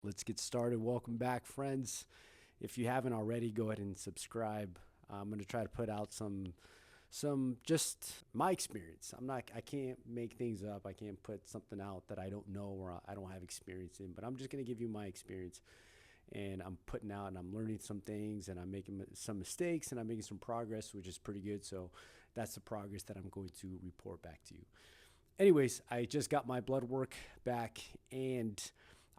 Let's get started. Welcome back, friends. If you haven't already, go ahead and subscribe. I'm going to try to put out some just my experience. I can't make things up. I can't put something out that I don't know or I don't have experience in, but I'm just going to give you my experience. And I'm putting out and I'm learning some things and I'm making some mistakes and I'm making some progress, which is pretty good. So that's the progress that I'm going to report back to you. Anyways, I just got my blood work back and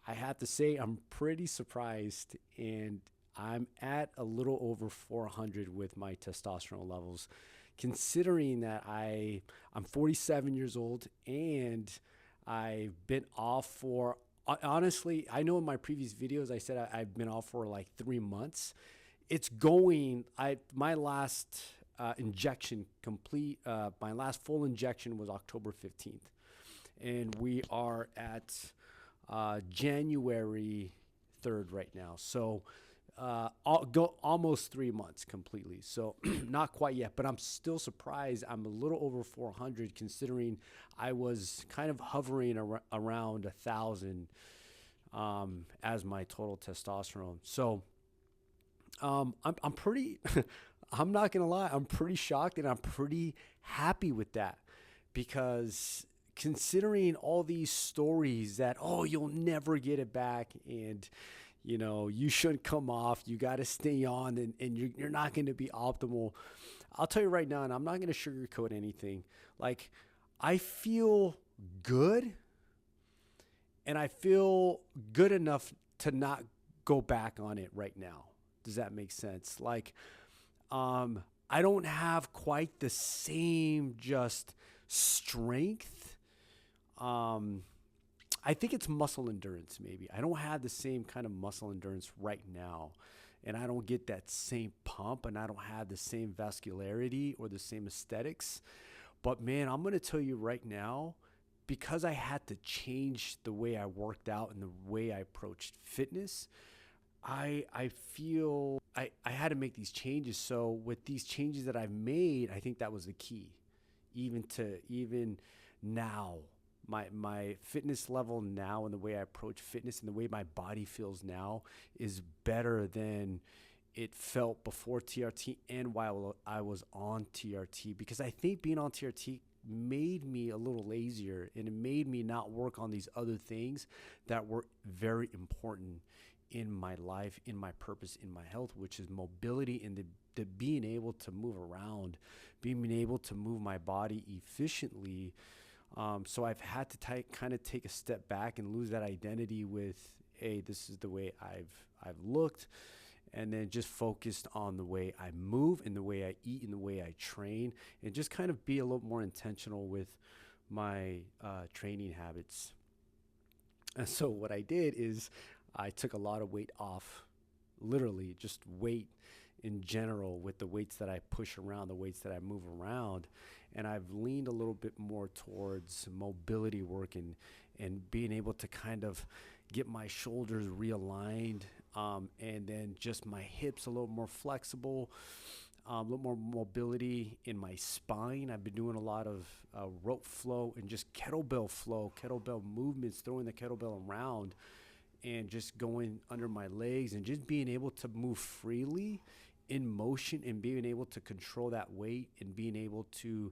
I have to say I'm pretty surprised and I'm at a little over 400 with my testosterone levels considering that I'm 47 years old and I've been off for honestly, I know in my previous videos I said I've been off for like 3 months. It's going. I my last injection complete. My last full injection was October 15th, and we are at January 3rd right now. So I'll go almost 3 months completely. So not quite yet, but I'm still surprised. I'm a little over 400 considering I was kind of hovering around 1,000 as my total testosterone. So I'm pretty, I'm not going to lie, I'm pretty shocked and I'm pretty happy with that because considering all these stories that, oh, you'll never get it back and, you shouldn't come off, you got to stay on and you're not going to be optimal. I'll tell you right now, and I'm not going to sugarcoat anything. Like, I feel good and I feel good enough to not go back on it right now. Does that make sense? Like, I don't have quite the same just strength. I think it's muscle endurance, maybe. I don't have the same kind of muscle endurance right now. And I don't get that same pump and I don't have the same vascularity or the same aesthetics. But man, I'm going to tell you right now, because I had to change the way I worked out and the way I approached fitness, I feel I had to make these changes. So with these changes that I've made, I think that was the key. Even now, my fitness level now and the way I approach fitness and the way my body feels now is better than it felt before TRT and while I was on TRT, because I think being on TRT made me a little lazier and it made me not work on these other things that were very important in my life, in my purpose, in my health, which is mobility and the being able to move around, being able to move my body efficiently. So I've had to kind of take a step back and lose that identity with, hey, this is the way I've looked, and then just focused on the way I move and the way I eat and the way I train, and just kind of be a little more intentional with my training habits. And so what I did is I took a lot of weight off, literally just weight in general with the weights that I push around, the weights that I move around. And I've leaned a little bit more towards mobility work and being able to kind of get my shoulders realigned, and then just my hips a little more flexible, a little more mobility in my spine. I've been doing a lot of rope flow and just kettlebell flow, kettlebell movements, throwing the kettlebell around and just going under my legs and just being able to move freely in motion and being able to control that weight and being able to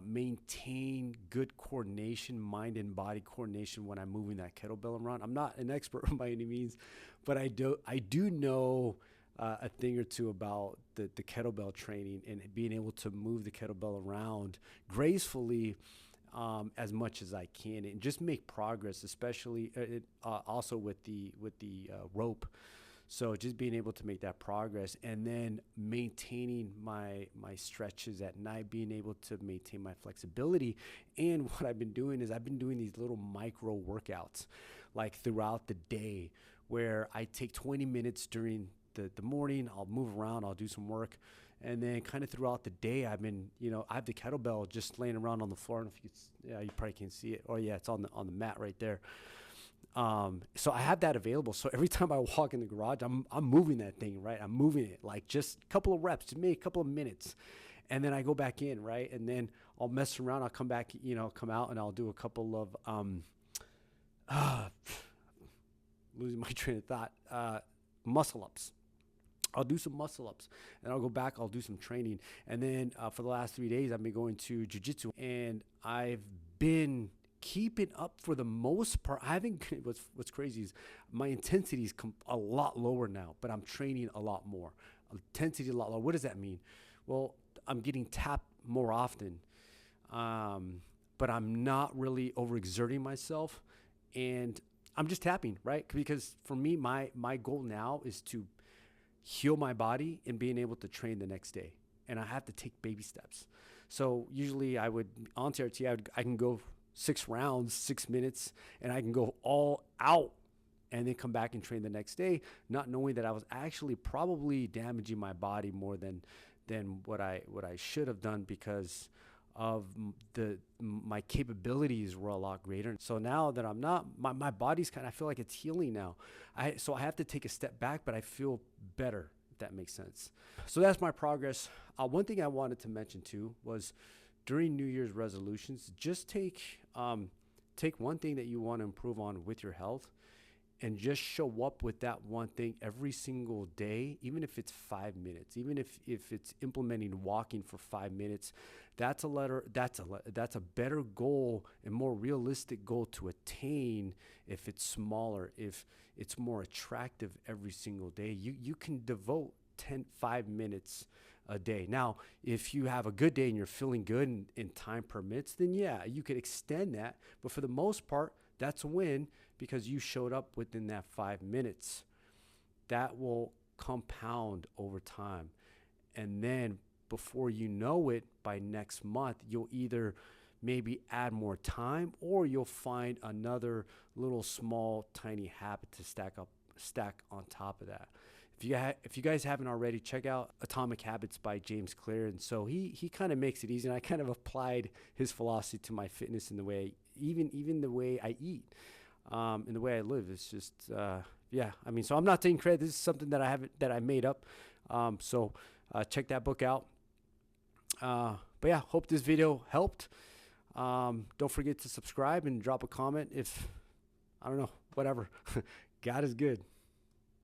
maintain good coordination, mind and body coordination when I'm moving that kettlebell around. I'm not an expert by any means, but I do know a thing or two about the kettlebell training and being able to move the kettlebell around gracefully, as much as I can, and just make progress, especially also with the rope. So just being able to make that progress and then maintaining my stretches at night, being able to maintain my flexibility. And what I've been doing is I've been doing these little micro workouts like throughout the day where I take 20 minutes during the morning, I'll move around, I'll do some work. And then kind of throughout the day, I've been, I have the kettlebell just laying around on the floor. I don't know if you probably can't see it. Oh yeah, it's on the mat right there. So I have that available. So every time I walk in the garage, I'm moving that thing, right? I'm moving it like just a couple of reps, just maybe a couple of minutes. And then I go back in, right? And then I'll mess around. I'll come back, come out and I'll do a couple of, losing my train of thought. Muscle ups. I'll do some muscle ups, and I'll go back. I'll do some training, and then for the last 3 days, I've been going to jujitsu, and I've been keeping up for the most part. I haven't. What's crazy is my intensity is a lot lower now, but I'm training a lot more. Intensity a lot lower. What does that mean? Well, I'm getting tapped more often, but I'm not really overexerting myself, and I'm just tapping, right? Because for me, my goal now is to heal my body and being able to train the next day. And I have to take baby steps. So usually on TRT, I can go 6 rounds, 6 minutes, and I can go all out and then come back and train the next day, not knowing that I was actually probably damaging my body more than what I should have done, because of my capabilities were a lot greater. So now that I'm not, my body's I feel like it's healing now. So I have to take a step back, but I feel better, if that makes sense. So that's my progress. One thing I wanted to mention too was during New Year's resolutions, just take one thing that you want to improve on with your health, and just show up with that one thing every single day, even if it's 5 minutes, even if it's implementing walking for 5 minutes. That's a better goal and more realistic goal to attain if it's smaller, if it's more attractive every single day. You can devote 5 minutes a day. Now, if you have a good day and you're feeling good and time permits, then yeah, you could extend that. But for the most part, that's a win, because you showed up within that 5 minutes. That will compound over time. And then before you know it, by next month, you'll either maybe add more time, or you'll find another little small tiny habit to stack on top of that. If you guys haven't already, check out Atomic Habits by James Clear. And so he kind of makes it easy, and I kind of applied his philosophy to my fitness in the way, even the way I eat, and the way I live. It's just yeah. I mean, so I'm not taking credit. This is something that I made up. So check that book out. But yeah, hope this video helped. Don't forget to subscribe and drop a comment if, I don't know, whatever. God is good.